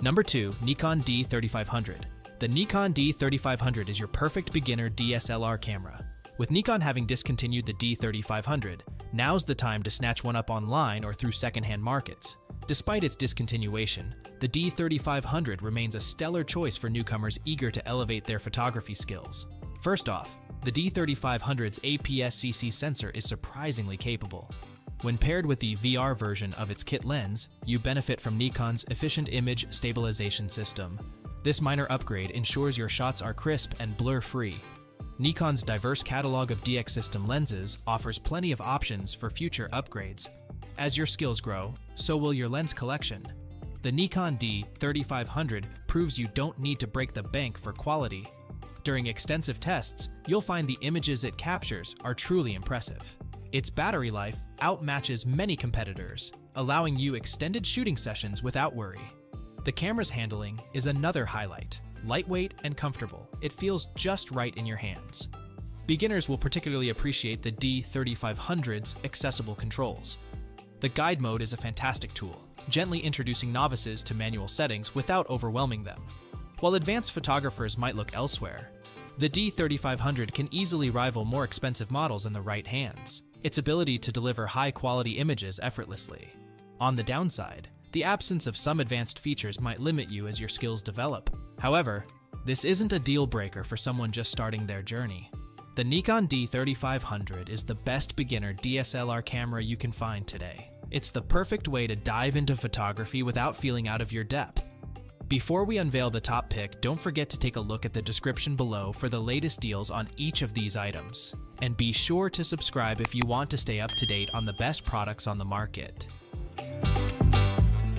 Number 2. Nikon D3500. The Nikon D3500 is your perfect beginner DSLR camera. With Nikon having discontinued the D3500, now's the time to snatch one up online or through secondhand markets. Despite its discontinuation, the D3500 remains a stellar choice for newcomers eager to elevate their photography skills. First off, the D3500's APS-CC sensor is surprisingly capable. When paired with the VR version of its kit lens, you benefit from Nikon's efficient image stabilization system. This minor upgrade ensures your shots are crisp and blur-free. Nikon's diverse catalog of DX system lenses offers plenty of options for future upgrades. As your skills grow, so will your lens collection. The Nikon D3500 proves you don't need to break the bank for quality. During extensive tests, you'll find the images it captures are truly impressive. Its battery life outmatches many competitors, allowing you extended shooting sessions without worry. The camera's handling is another highlight. Lightweight and comfortable, it feels just right in your hands. Beginners will particularly appreciate the D3500's accessible controls. The guide mode is a fantastic tool, gently introducing novices to manual settings without overwhelming them. While advanced photographers might look elsewhere, the D3500 can easily rival more expensive models in the right hands. Its ability to deliver high-quality images effortlessly. On the downside, the absence of some advanced features might limit you as your skills develop. However, this isn't a deal-breaker for someone just starting their journey. The Nikon D3500 is the best beginner DSLR camera you can find today. It's the perfect way to dive into photography without feeling out of your depth. Before we unveil the top pick, don't forget to take a look at the description below for the latest deals on each of these items. And be sure to subscribe if you want to stay up to date on the best products on the market.